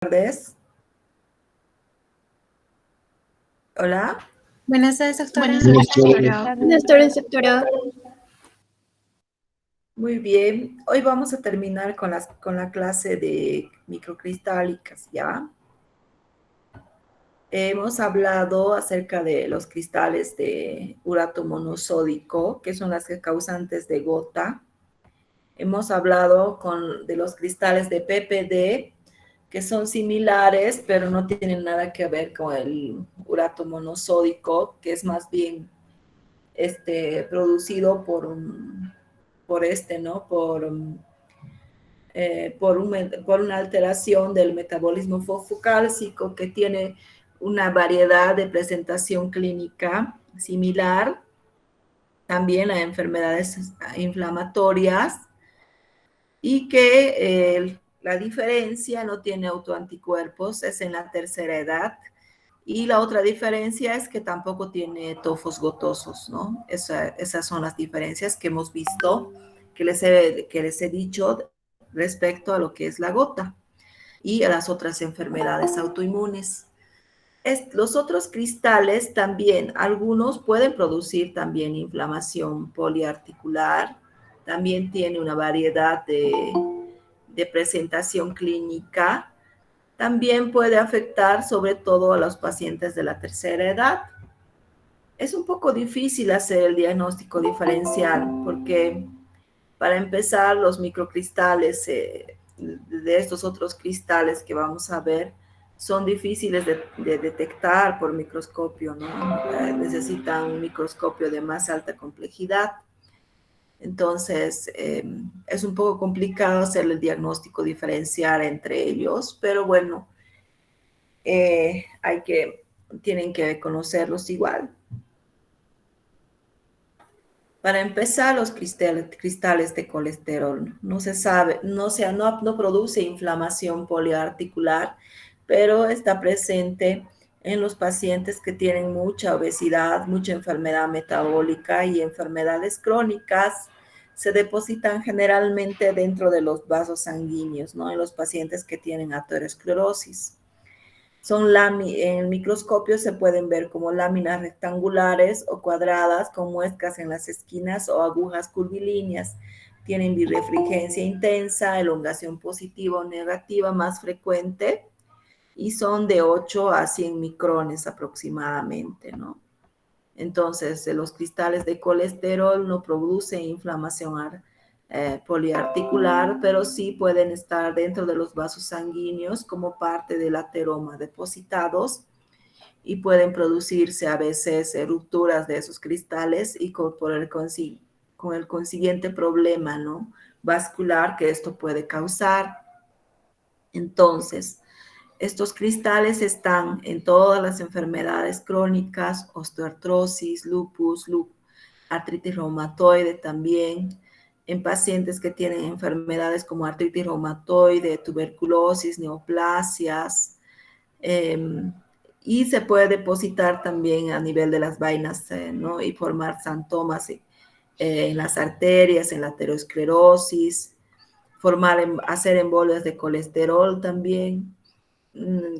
tardes. Hola. Buenas tardes, doctora. Buenas tardes. Buenas tardes, doctora. Muy bien. Hoy vamos a terminar con la clase de microcristálicas, ¿ya? Hemos hablado acerca de los cristales de urato monosódico, que son las causantes de gota. Hemos hablado de los cristales de PPD, que son similares, pero no tienen nada que ver con el urato monosódico, que es más bien producido por una alteración del metabolismo fosfocálcico que tiene una variedad de presentación clínica similar también a enfermedades inflamatorias y que la diferencia no tiene autoanticuerpos, es en la tercera edad. Y la otra diferencia es que tampoco tiene tofos gotosos, ¿no? Esas son las diferencias que hemos visto, que les he dicho respecto a lo que es la gota y a las otras enfermedades autoinmunes. Los otros cristales también, algunos pueden producir también inflamación poliarticular, también tiene una variedad de presentación clínica. También puede afectar sobre todo a los pacientes de la tercera edad. Es un poco difícil hacer el diagnóstico diferencial porque para empezar los microcristales de estos otros cristales que vamos a ver son difíciles de detectar por microscopio, ¿no? Necesitan un microscopio de más alta complejidad. Entonces, es un poco complicado hacer el diagnóstico diferencial entre ellos, pero bueno, tienen que conocerlos igual. Para empezar, los cristales de colesterol. No se sabe, no produce inflamación poliarticular, pero está presente en los pacientes que tienen mucha obesidad, mucha enfermedad metabólica y enfermedades crónicas. Se depositan generalmente dentro de los vasos sanguíneos, ¿no? En los pacientes que tienen aterosclerosis. En el microscopio se pueden ver como láminas rectangulares o cuadradas con muescas en las esquinas o agujas curvilíneas. Tienen birrefringencia intensa, elongación positiva o negativa más frecuente y son de 8 a 100 micrones aproximadamente, ¿no? Entonces, los cristales de colesterol no producen inflamación poliarticular, pero sí pueden estar dentro de los vasos sanguíneos como parte del ateroma depositados y pueden producirse a veces rupturas de esos cristales y con el consiguiente problema, ¿no? Vascular que esto puede causar. Entonces, estos cristales están en todas las enfermedades crónicas, osteoartrosis, lupus, artritis reumatoide también, en pacientes que tienen enfermedades como artritis reumatoide, tuberculosis, neoplasias, y se puede depositar también a nivel de las vainas, ¿no? Y formar xantomas en las arterias, en la aterosclerosis, hacer embolias de colesterol también.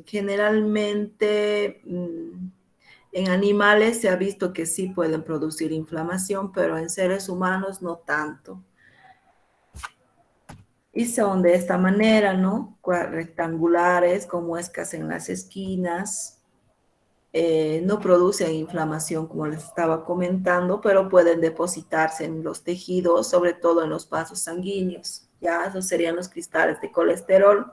Generalmente en animales se ha visto que sí pueden producir inflamación, pero en seres humanos no tanto. Y son de esta manera, ¿no? Rectangulares, con muescas en las esquinas. No producen inflamación, como les estaba comentando, pero pueden depositarse en los tejidos, sobre todo en los vasos sanguíneos. Ya, esos serían los cristales de colesterol.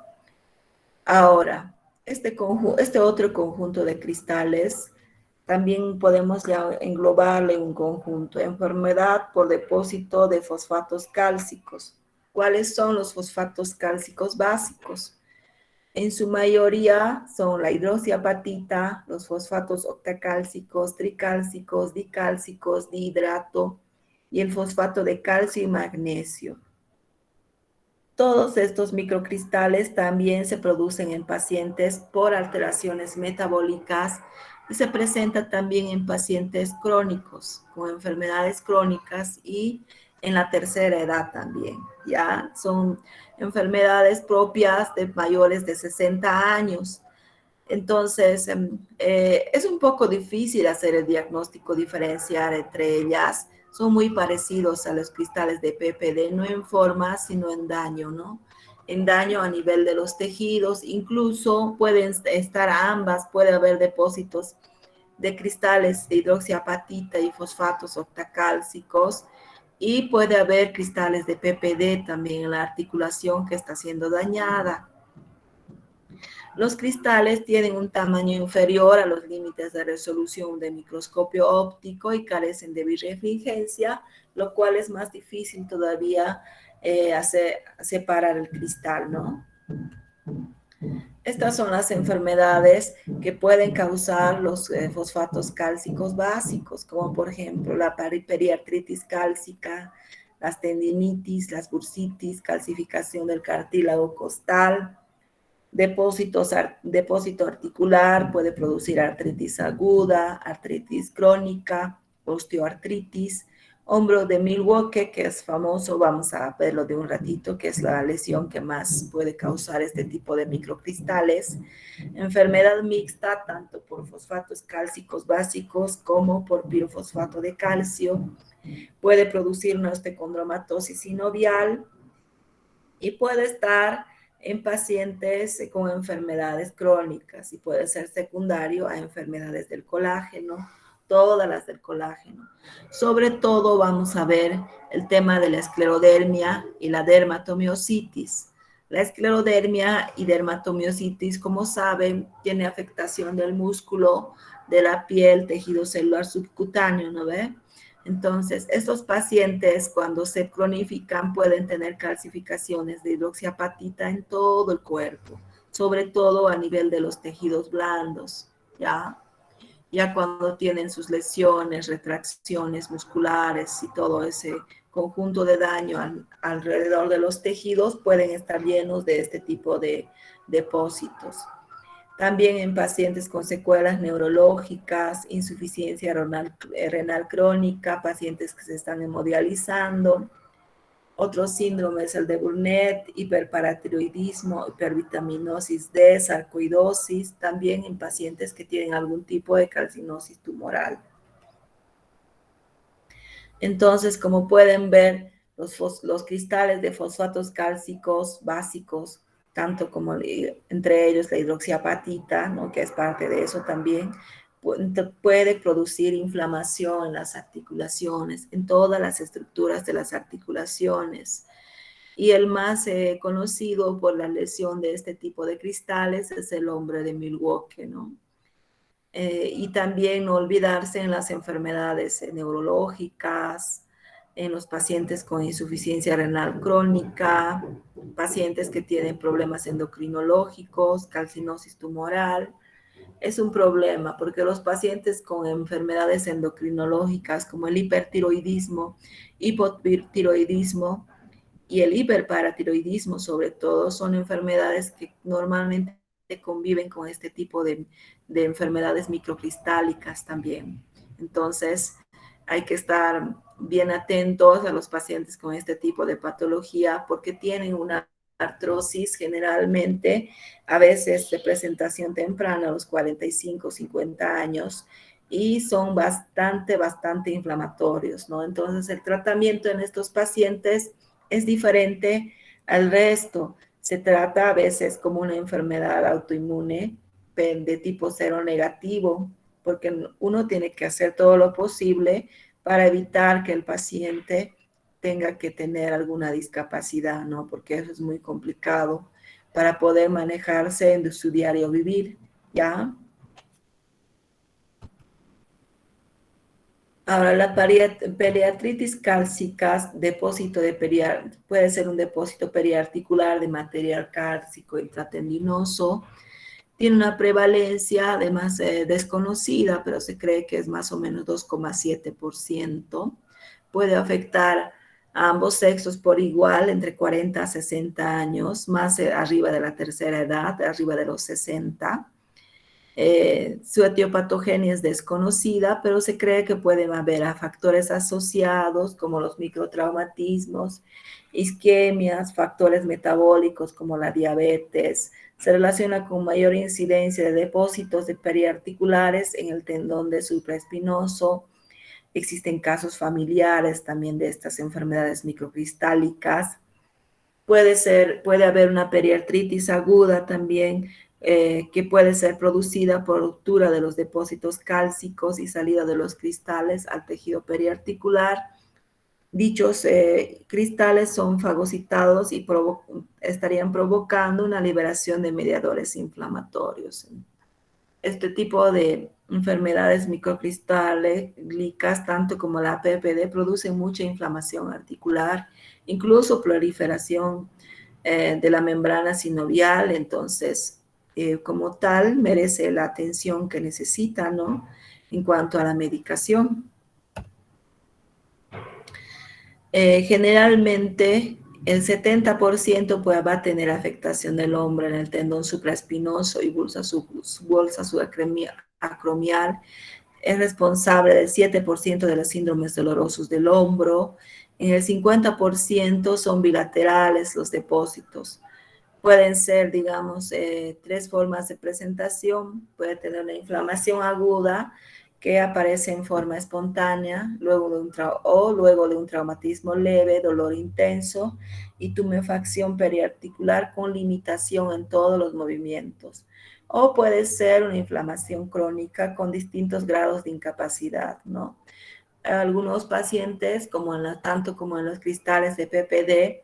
Ahora, este otro conjunto de cristales también podemos ya englobarle un conjunto, enfermedad por depósito de fosfatos cálcicos. ¿Cuáles son los fosfatos cálcicos básicos? En su mayoría son la hidroxiapatita, los fosfatos octacálcicos, tricálcicos, dicálcicos, dihidrato y el fosfato de calcio y magnesio. Todos estos microcristales también se producen en pacientes por alteraciones metabólicas y se presenta también en pacientes crónicos, con enfermedades crónicas y en la tercera edad también, ¿ya? Son enfermedades propias de mayores de 60 años. Entonces, es un poco difícil hacer el diagnóstico, diferenciar entre ellas. Son muy parecidos a los cristales de PPD, no en forma, sino en daño, ¿no? En daño a nivel de los tejidos, incluso pueden estar ambas, puede haber depósitos de cristales de hidroxiapatita y fosfatos octacálcicos, y puede haber cristales de PPD también en la articulación que está siendo dañada. Los cristales tienen un tamaño inferior a los límites de resolución de microscopio óptico y carecen de birrefringencia, lo cual es más difícil todavía separar el cristal, ¿no? Estas son las enfermedades que pueden causar los fosfatos cálcicos básicos, como por ejemplo la periartritis cálcica, las tendinitis, las bursitis, calcificación del cartílago costal, depósito articular, puede producir artritis aguda, artritis crónica, osteoartritis, hombro de Milwaukee, que es famoso, vamos a verlo de un ratito, que es la lesión que más puede causar este tipo de microcristales. Enfermedad mixta, tanto por fosfatos cálcicos básicos como por pirofosfato de calcio. Puede producir una osteocondromatosis sinovial y puede estar en pacientes con enfermedades crónicas y puede ser secundario a enfermedades del colágeno, todas las del colágeno. Sobre todo vamos a ver el tema de la esclerodermia y la dermatomiositis. La esclerodermia y dermatomiositis, como saben, tiene afectación del músculo, de la piel, tejido celular subcutáneo, ¿no ve? Entonces, estos pacientes cuando se cronifican pueden tener calcificaciones de hidroxiapatita en todo el cuerpo, sobre todo a nivel de los tejidos blandos, ¿ya? Ya cuando tienen sus lesiones, retracciones musculares y todo ese conjunto de daño alrededor de los tejidos, pueden estar llenos de este tipo de depósitos. También en pacientes con secuelas neurológicas, insuficiencia renal crónica, pacientes que se están hemodializando. Otro síndrome es el de Burnett, hiperparatiroidismo, hipervitaminosis D, sarcoidosis, también en pacientes que tienen algún tipo de carcinosis tumoral. Entonces, como pueden ver, los cristales de fosfatos cálcicos básicos, tanto como entre ellos la hidroxiapatita, ¿no?, que es parte de eso también, puede producir inflamación en las articulaciones, en todas las estructuras de las articulaciones. Y el más conocido por la lesión de este tipo de cristales es el hombre de Milwaukee, ¿no? Y también no olvidarse en las enfermedades neurológicas, en los pacientes con insuficiencia renal crónica, pacientes que tienen problemas endocrinológicos, calcinosis tumoral. Es un problema porque los pacientes con enfermedades endocrinológicas como el hipertiroidismo, hipotiroidismo y el hiperparatiroidismo sobre todo son enfermedades que normalmente conviven con este tipo de enfermedades microcristálicas también. Entonces, hay que estar bien atentos a los pacientes con este tipo de patología porque tienen una artrosis generalmente, a veces de presentación temprana a los 45, 50 años, y son bastante inflamatorios, ¿no? Entonces, el tratamiento en estos pacientes es diferente al resto. Se trata a veces como una enfermedad autoinmune de tipo cero negativo, porque uno tiene que hacer todo lo posible para evitar que el paciente tenga que tener alguna discapacidad, ¿no? Porque eso es muy complicado para poder manejarse en su diario vivir, ¿ya? Ahora, la periartritis cálcica, puede ser un depósito periarticular de material cálcico intratendinoso. Tiene una prevalencia, además desconocida, pero se cree que es más o menos 2,7%. Puede afectar a ambos sexos por igual, entre 40 a 60 años, más arriba de la tercera edad, arriba de los 60. Su etiopatogenia es desconocida, pero se cree que pueden haber factores asociados como los microtraumatismos, isquemias, factores metabólicos como la diabetes. Se relaciona con mayor incidencia de depósitos de periarticulares en el tendón de supraespinoso. Existen casos familiares también de estas enfermedades microcristálicas. Puede haber una periartritis aguda también, que puede ser producida por ruptura de los depósitos cálcicos y salida de los cristales al tejido periarticular. Dichos cristales son fagocitados y estarían provocando una liberación de mediadores inflamatorios. Este tipo de enfermedades microcristálicas, tanto como la PPD, producen mucha inflamación articular, incluso proliferación de la membrana sinovial. Entonces, como tal, merece la atención que necesita, ¿no? En cuanto a la medicación. Generalmente, el 70% va a tener afectación del hombro en el tendón supraespinoso y bolsa subacromial. Es responsable del 7% de los síndromes dolorosos del hombro. En el 50% son bilaterales los depósitos. Pueden ser, digamos, tres formas de presentación. Puede tener una inflamación aguda que aparece en forma espontánea, luego de un traumatismo leve, dolor intenso y tumefacción periarticular con limitación en todos los movimientos. O puede ser una inflamación crónica con distintos grados de incapacidad, ¿no? Algunos pacientes, tanto como en los cristales de PPD,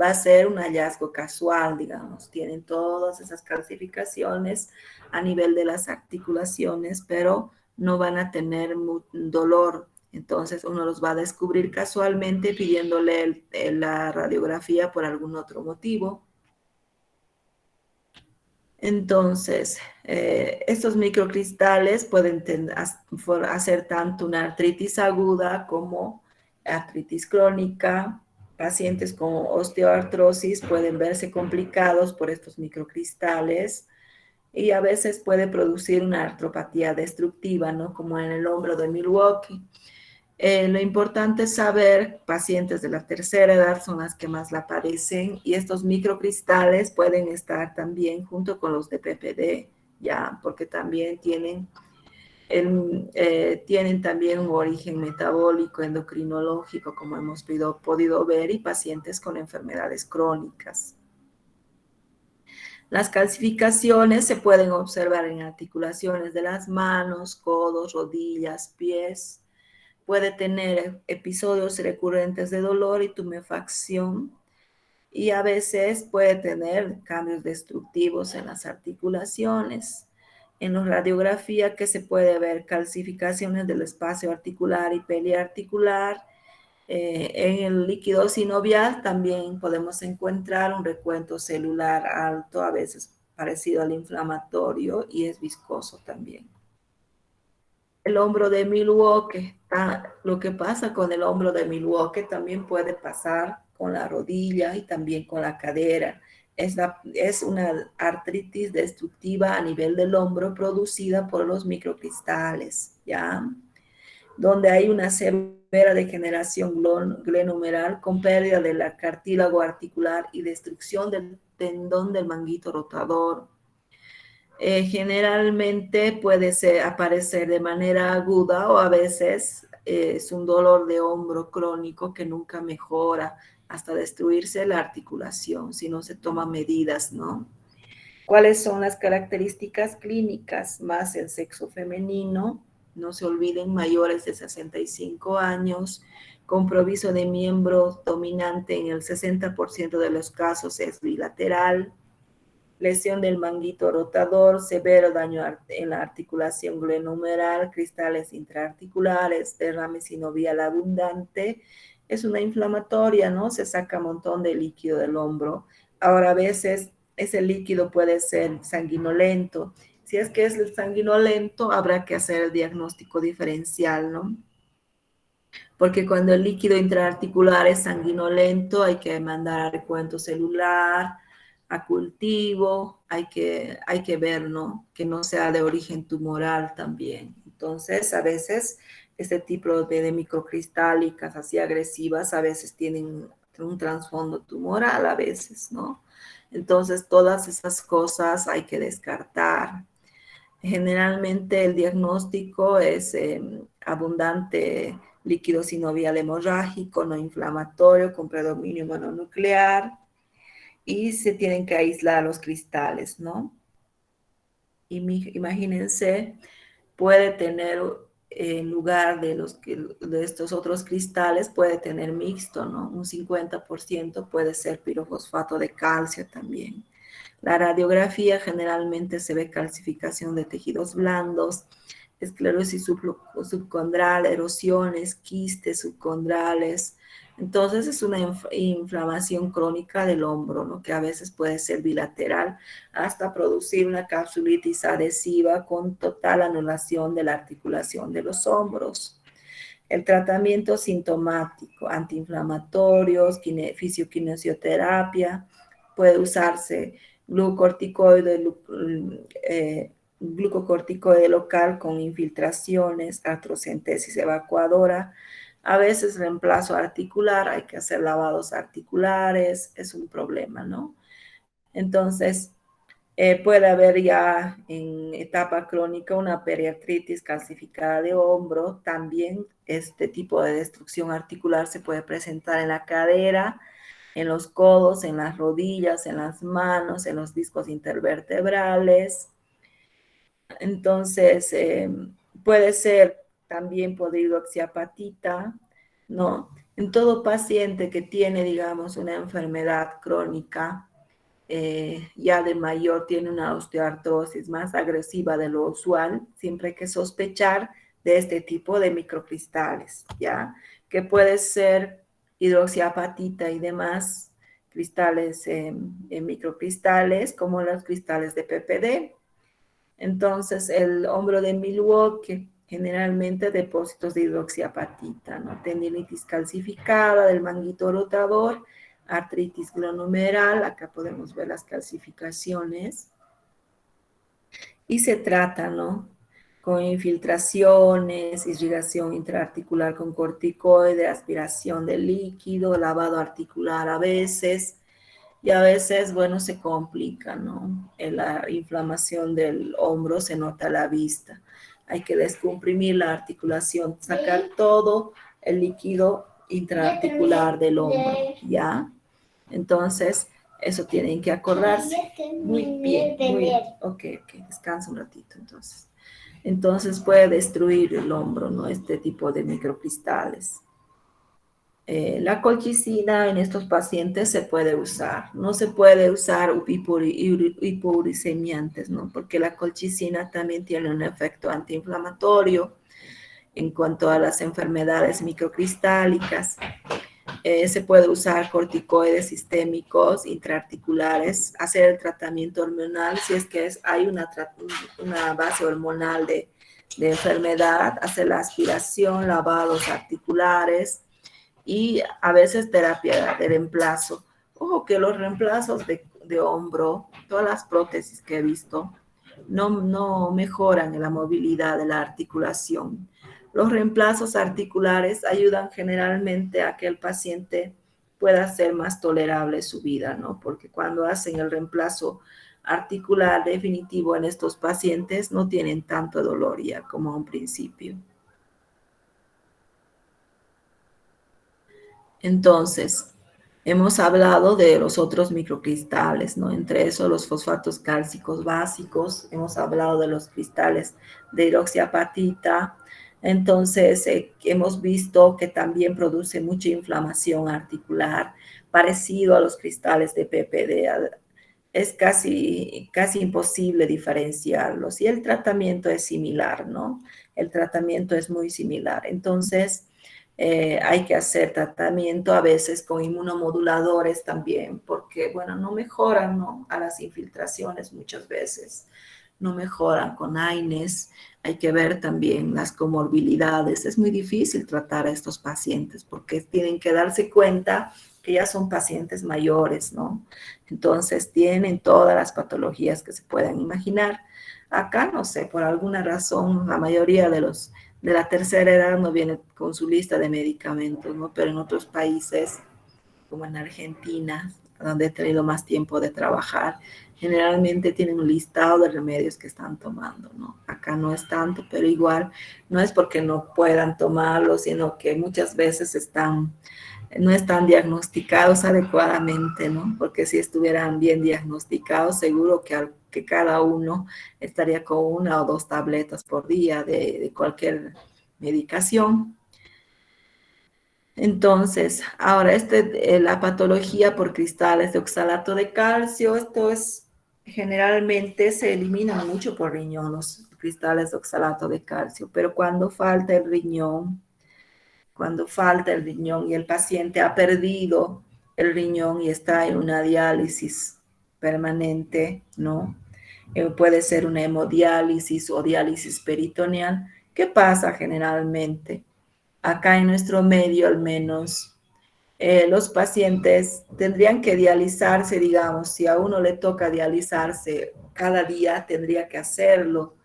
va a ser un hallazgo casual, digamos. Tienen todas esas calcificaciones a nivel de las articulaciones, pero no van a tener dolor. Entonces uno los va a descubrir casualmente pidiéndole la radiografía por algún otro motivo. Entonces, estos microcristales pueden hacer tanto una artritis aguda como artritis crónica. Pacientes con osteoartrosis pueden verse complicados por estos microcristales y a veces puede producir una artropatía destructiva, ¿no? Como en el hombro de Milwaukee. Lo importante es saber, pacientes de la tercera edad son las que más la padecen y estos microcristales pueden estar también junto con los de PPD, ya, porque también tienen también un origen metabólico, endocrinológico, como hemos podido ver, y pacientes con enfermedades crónicas. Las calcificaciones se pueden observar en articulaciones de las manos, codos, rodillas, pies. Puede tener episodios recurrentes de dolor y tumefacción y a veces puede tener cambios destructivos en las articulaciones. En la radiografía que se puede ver calcificaciones del espacio articular y periarticular. En el líquido sinovial también podemos encontrar un recuento celular alto, a veces parecido al inflamatorio, y es viscoso también. El hombro de Milwaukee, lo que pasa con el hombro de Milwaukee también puede pasar con la rodilla y también con la cadera. Es una artritis destructiva a nivel del hombro producida por los microcristales, ¿ya? Donde hay una severa degeneración glenohumeral con pérdida del cartílago articular y destrucción del tendón del manguito rotador. Generalmente puede aparecer de manera aguda o a veces es un dolor de hombro crónico que nunca mejora hasta destruirse la articulación si no se toman medidas, ¿no? ¿Cuáles son las características clínicas? Más el sexo femenino, no se olviden, mayores de 65 años, compromiso de miembro dominante en el 60% de los casos es bilateral, lesión del manguito rotador, severo daño en la articulación glenohumeral, cristales intraarticulares, derrame sinovial abundante, es una inflamatoria, ¿no? Se saca un montón de líquido del hombro. Ahora, a veces ese líquido puede ser sanguinolento. Si es que es el sanguinolento, habrá que hacer el diagnóstico diferencial, ¿no? Porque cuando el líquido intraarticular es sanguinolento, hay que mandar a recuento celular, a cultivo, hay que ver, ¿no? Que no sea de origen tumoral también. Entonces, a veces este tipo de microcristálicas así agresivas a veces tienen un trasfondo tumoral a veces, ¿no? Entonces, todas esas cosas hay que descartar. Generalmente el diagnóstico es abundante líquido sinovial hemorrágico, no inflamatorio, con predominio mononuclear, y se tienen que aislar los cristales, ¿no? Imagínense, puede tener en lugar de estos otros cristales, puede tener mixto, ¿no? Un 50% puede ser pirofosfato de calcio también. La radiografía generalmente se ve calcificación de tejidos blandos, esclerosis subcondral, erosiones, quistes subcondrales. Entonces es una inflamación crónica del hombro, ¿no? Que a veces puede ser bilateral hasta producir una capsulitis adhesiva con total anulación de la articulación de los hombros. El tratamiento sintomático, antiinflamatorios, fisioquinesioterapia, puede usarse glucocorticoide, glucocorticoide local con infiltraciones, artrocentesis evacuadora, a veces reemplazo articular, hay que hacer lavados articulares, es un problema, ¿no? Entonces, puede haber ya en etapa crónica una periartritis calcificada de hombro. También este tipo de destrucción articular se puede presentar en la cadera, en los codos, en las rodillas, en las manos, en los discos intervertebrales. Entonces, puede ser también podridoxiapatita, ¿no? En todo paciente que tiene, digamos, una enfermedad crónica, ya de mayor tiene una osteoartrosis más agresiva de lo usual, siempre hay que sospechar de este tipo de microcristales, ¿ya? Que puede ser hidroxiapatita y demás cristales, microcristales, como los cristales de PPD. Entonces, el hombro de Milwaukee, generalmente depósitos de hidroxiapatita, ¿no? Tendinitis calcificada del manguito rotador, artritis glomerular, acá podemos ver las calcificaciones, y se trata, ¿no? Con infiltraciones, irrigación intraarticular con corticoide, aspiración de líquido, lavado articular a veces, y a veces, bueno, se complica, ¿no? La inflamación del hombro se nota a la vista. Hay que descomprimir la articulación, sacar todo el líquido intraarticular del hombro, ¿ya? Entonces, eso tienen que acordarse. Muy bien, muy bien. Ok, descansa un ratito entonces. Entonces puede destruir el hombro, ¿no? Este tipo de microcristales. La colchicina en estos pacientes se puede usar. No se puede usar hipouricemiantes, ¿no? Porque la colchicina también tiene un efecto antiinflamatorio en cuanto a las enfermedades microcristálicas. Se puede usar corticoides sistémicos intraarticulares, hacer el tratamiento hormonal si es que hay una base hormonal de enfermedad, hacer la aspiración, lavados articulares, y a veces terapia de reemplazo. Ojo que los reemplazos de hombro, todas las prótesis que he visto, no mejoran en la movilidad de la articulación. Los reemplazos articulares ayudan generalmente a que el paciente pueda hacer más tolerable su vida, ¿no? Porque cuando hacen el reemplazo articular definitivo en estos pacientes no tienen tanto dolor ya como a un principio. Entonces, hemos hablado de los otros microcristales, ¿no? Entre esos los fosfatos cálcicos básicos, hemos hablado de los cristales de hidroxiapatita. Entonces, hemos visto que también produce mucha inflamación articular, parecido a los cristales de PPD. Es casi imposible diferenciarlos y el tratamiento es similar, ¿no? El tratamiento es muy similar. Entonces, hay que hacer tratamiento a veces con inmunomoduladores también, porque, bueno, no mejoran, ¿no? A las infiltraciones muchas veces, no mejoran con AINES. Hay que ver también las comorbilidades. Es muy difícil tratar a estos pacientes porque tienen que darse cuenta que ya son pacientes mayores, ¿no? Entonces tienen todas las patologías que se puedan imaginar. Acá, no sé, por alguna razón, la mayoría de la tercera edad no viene con su lista de medicamentos, ¿no? Pero en otros países, como en Argentina, donde he tenido más tiempo de trabajar, generalmente tienen un listado de remedios que están tomando, ¿no? Acá no es tanto, pero igual no es porque no puedan tomarlo, sino que muchas veces no están diagnosticados adecuadamente, ¿no? Porque si estuvieran bien diagnosticados, seguro que cada uno estaría con 1 o 2 tabletas por día de cualquier medicación. Entonces, ahora la patología por cristales de oxalato de calcio, generalmente se eliminan mucho por riñón los cristales de oxalato de calcio, pero cuando falta el riñón y el paciente ha perdido el riñón y está en una diálisis permanente, ¿no? Puede ser una hemodiálisis o diálisis peritoneal. ¿Qué pasa generalmente? Acá en nuestro medio al menos, los pacientes tendrían que dializarse, digamos, si a uno le toca dializarse cada día, tendría que hacerlo.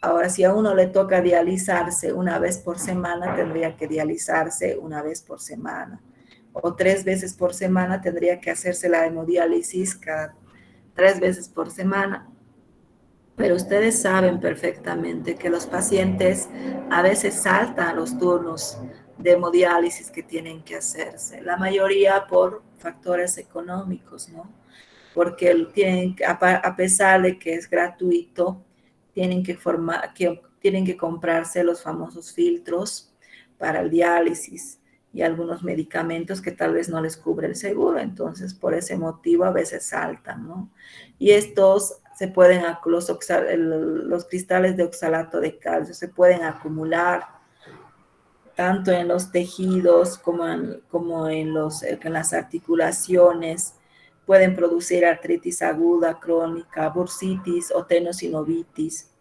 Ahora, si a uno le toca dializarse 1 vez por semana, tendría que dializarse 1 vez por semana. O 3 veces por semana tendría que hacerse la hemodiálisis cada 3 veces por semana. Pero ustedes saben perfectamente que los pacientes a veces saltan los turnos de hemodiálisis que tienen que hacerse, la mayoría por factores económicos, ¿no? Porque a pesar de que es gratuito, tienen que comprarse los famosos filtros para el diálisis y algunos medicamentos que tal vez no les cubre el seguro, entonces por ese motivo a veces saltan, ¿no? Y los cristales de oxalato de calcio se pueden acumular tanto en los tejidos como en las articulaciones. Pueden producir artritis aguda, crónica, bursitis o tenosinovitis.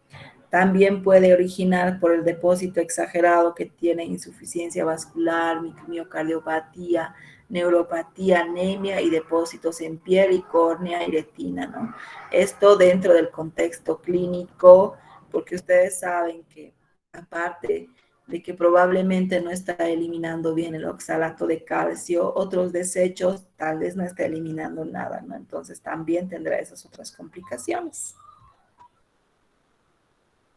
También puede originar por el depósito exagerado que tiene insuficiencia vascular, miocardiopatía, neuropatía, anemia y depósitos en piel y córnea y retina, ¿no? Esto dentro del contexto clínico, porque ustedes saben que aparte de que probablemente no está eliminando bien el oxalato de calcio, otros desechos tal vez no está eliminando nada, ¿no? Entonces también tendrá esas otras complicaciones.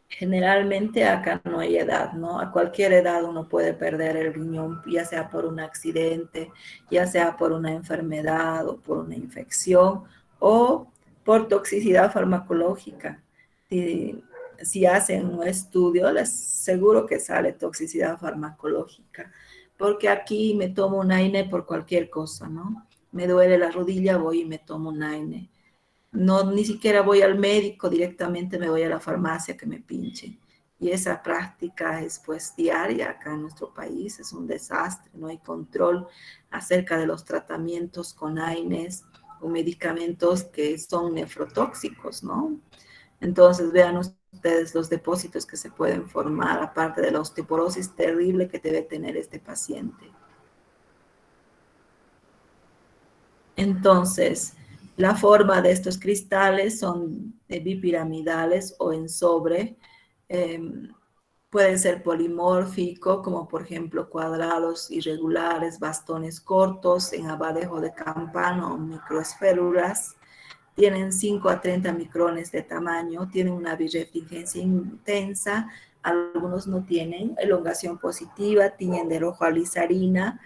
Generalmente acá no hay edad, ¿no? A cualquier edad uno puede perder el riñón, ya sea por un accidente, ya sea por una enfermedad o por una infección o por toxicidad farmacológica. Si, si hacen un estudio, les seguro que sale toxicidad farmacológica, porque aquí me tomo un AINE por cualquier cosa, ¿no? Me duele la rodilla, voy y me tomo un AINE. No, ni siquiera voy al médico, directamente me voy a la farmacia que me pinche. Y esa práctica es pues diaria acá en nuestro país, es un desastre, no hay control acerca de los tratamientos con AINES o medicamentos que son nefrotóxicos, ¿no? Entonces vean ustedes los depósitos que se pueden formar, aparte de la osteoporosis terrible que debe tener este paciente. Entonces, la forma de estos cristales son bipiramidales o en sobre. Pueden ser polimórfico, como por ejemplo cuadrados irregulares, bastones cortos en abadejo de campana o microesférulas. Tienen 5 a 30 micrones de tamaño, tienen una birrefringencia intensa, algunos no tienen, elongación positiva, tiñen de rojo a lisarina.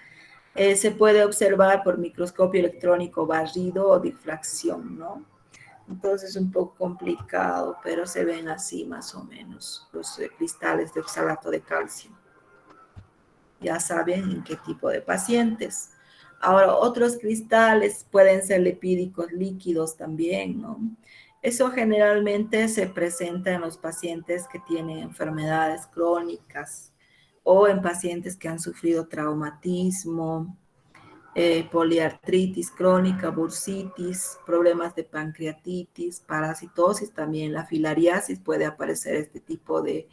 Se puede observar por microscopio electrónico barrido o difracción, ¿no? Entonces es un poco complicado, pero se ven así más o menos los cristales de oxalato de calcio. Ya saben en qué tipo de pacientes. Ahora, otros cristales pueden ser lipídicos líquidos también, ¿no? Eso generalmente se presenta en los pacientes que tienen enfermedades crónicas o en pacientes que han sufrido traumatismo, poliartritis crónica, bursitis, problemas de pancreatitis, parasitosis, también la filariasis puede aparecer este tipo de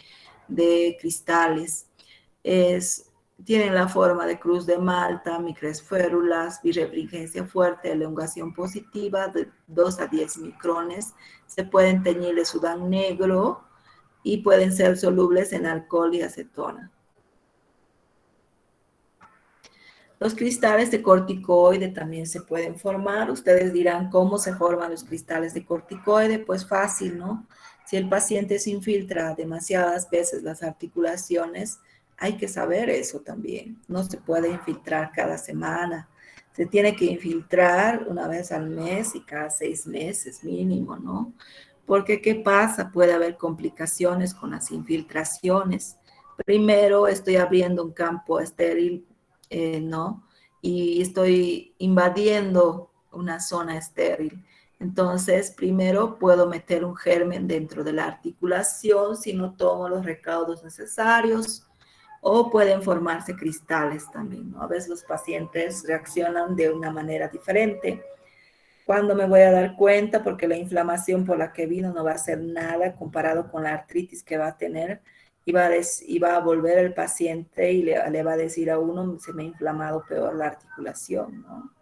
cristales. Tienen la forma de cruz de Malta, microesférulas, birefringencia fuerte, elongación positiva de 2 a 10 micrones. Se pueden teñir de sudán negro y pueden ser solubles en alcohol y acetona. Los cristales de corticoide también se pueden formar. Ustedes dirán, ¿cómo se forman los cristales de corticoide? Pues fácil, ¿no? Si el paciente se infiltra demasiadas veces las articulaciones, hay que saber eso también. No se puede infiltrar cada semana. Se tiene que infiltrar una vez al mes y cada 6 meses mínimo, ¿no? Porque, ¿qué pasa? Puede haber complicaciones con las infiltraciones. Primero, estoy abriendo un campo estéril, ¿no? Y estoy invadiendo una zona estéril. Entonces, primero puedo meter un germen dentro de la articulación si no tomo los recaudos necesarios, o pueden formarse cristales también, ¿no? A veces los pacientes reaccionan de una manera diferente. ¿Cuándo me voy a dar cuenta? Porque la inflamación por la que vino no va a ser nada comparado con la artritis que va a tener. Y va a volver el paciente y le va a decir a uno, se me ha inflamado peor la articulación, ¿no?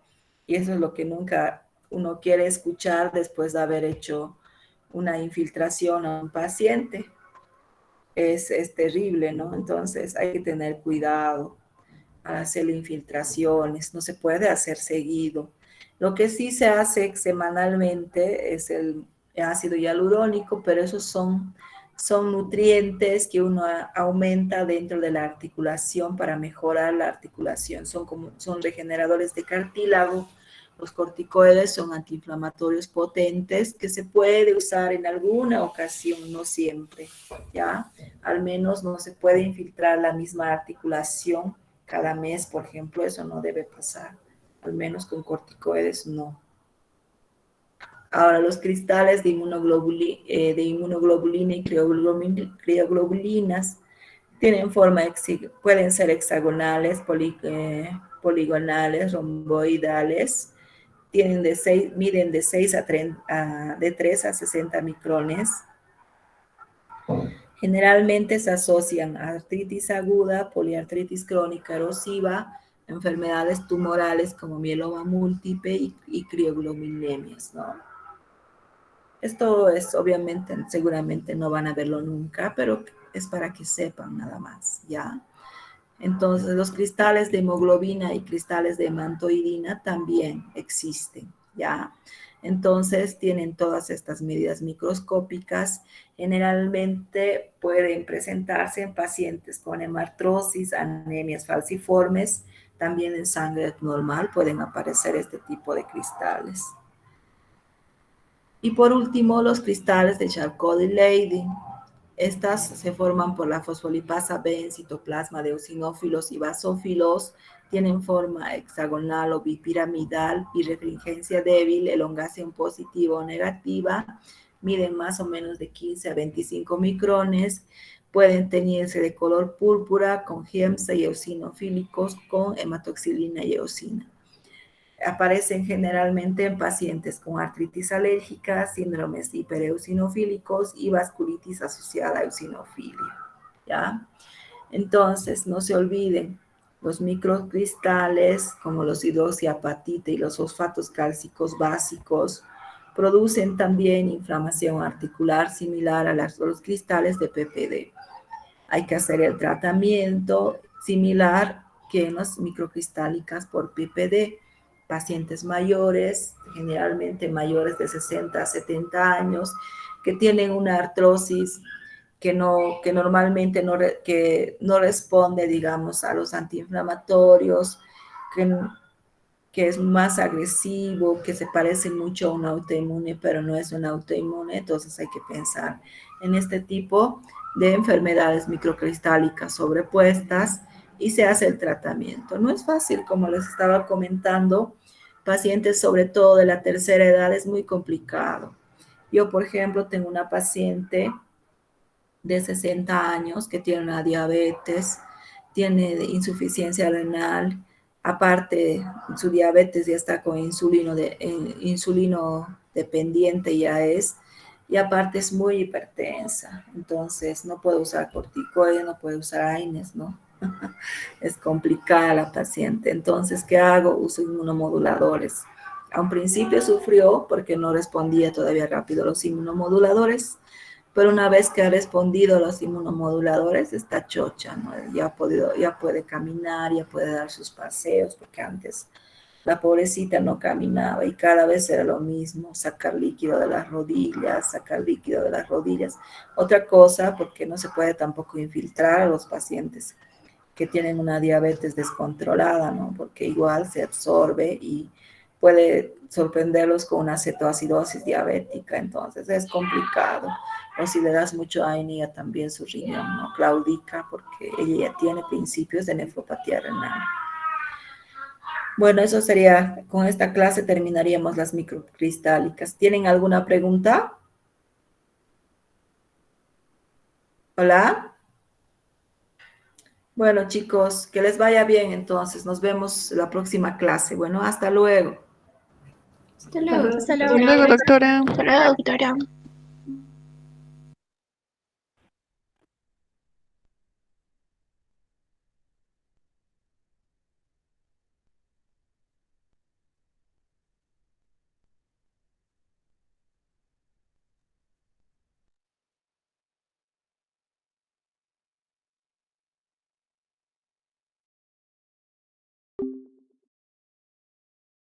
Y eso es lo que nunca uno quiere escuchar después de haber hecho una infiltración a un paciente. Es terrible, ¿no? Entonces hay que tener cuidado al hacer infiltraciones, no se puede hacer seguido. Lo que sí se hace semanalmente es el ácido hialurónico, pero esos son nutrientes que uno aumenta dentro de la articulación para mejorar la articulación. Son regeneradores de cartílago. Los corticoides son antiinflamatorios potentes que se puede usar en alguna ocasión, no siempre, ¿ya? Al menos no se puede infiltrar la misma articulación cada mes, por ejemplo, eso no debe pasar. Al menos con corticoides no. Ahora, los cristales de inmunoglobulina y crioglobulinas tienen forma, pueden ser hexagonales, poligonales, romboidales, miden de 6 a 30, de 3 a 60 micrones. Generalmente se asocian a artritis aguda, poliartritis crónica erosiva, enfermedades tumorales como mieloma múltiple y crioglominemias, ¿no? Esto es, obviamente, seguramente no van a verlo nunca, pero es para que sepan nada más, ¿ya? Entonces, los cristales de hemoglobina y cristales de hemantoidina también existen, ¿ya? Entonces, tienen todas estas medidas microscópicas. Generalmente pueden presentarse en pacientes con hemartrosis, anemias falciformes. También en sangre normal pueden aparecer este tipo de cristales. Y por último, los cristales de Charcot-Leydig. Estas se forman por la fosfolipasa B en citoplasma de eosinófilos y basófilos, tienen forma hexagonal o bipiramidal, birefringencia débil, elongación positiva o negativa, miden más o menos de 15 a 25 micrones, pueden teñirse de color púrpura con Giemsa y eosinofílicos con hematoxilina y eosina. Aparecen generalmente en pacientes con artritis alérgica, síndromes hipereosinofílicos y vasculitis asociada a eosinofilia, ¿ya? Entonces, no se olviden, los microcristales como los hidroxiapatita y los fosfatos cálcicos básicos producen también inflamación articular similar a los cristales de PPD. Hay que hacer el tratamiento similar que en las microcristálicas por PPD. Pacientes mayores, generalmente mayores de 60 a 70 años, que tienen una artrosis que normalmente no responde, digamos, a los antiinflamatorios, que es más agresivo, que se parece mucho a un autoinmune, pero no es un autoinmune. Entonces hay que pensar en este tipo de enfermedades microcristálicas sobrepuestas y se hace el tratamiento. No es fácil, como les estaba comentando, pacientes sobre todo de la tercera edad es muy complicado. Yo, por ejemplo, tengo una paciente de 60 años que tiene una diabetes, tiene insuficiencia renal, aparte su diabetes ya está con insulino dependiente ya es, y aparte es muy hipertensa, entonces no puede usar corticoides, no puede usar AINES, ¿no? Es complicada la paciente. Entonces, ¿qué hago? Uso inmunomoduladores. A un principio sufrió porque no respondía todavía rápido a los inmunomoduladores, pero una vez que ha respondido a los inmunomoduladores, está chocha, ¿no? Ya puede caminar, ya puede dar sus paseos, porque antes la pobrecita no caminaba y cada vez era lo mismo, sacar líquido de las rodillas, sacar líquido de las rodillas. Otra cosa, porque no se puede tampoco infiltrar a los pacientes que tienen una diabetes descontrolada, ¿no? Porque igual se absorbe y puede sorprenderlos con una cetoacidosis diabética, entonces es complicado. O si le das mucho AINEA también su riñón, ¿no? Claudica porque ella ya tiene principios de nefropatía renal. Bueno, eso sería, con esta clase terminaríamos las microcristálicas. ¿Tienen alguna pregunta? Hola. Bueno, chicos, que les vaya bien entonces. Nos vemos la próxima clase. Bueno, hasta luego. Hasta luego. Hasta luego, doctora. Hasta luego, doctora.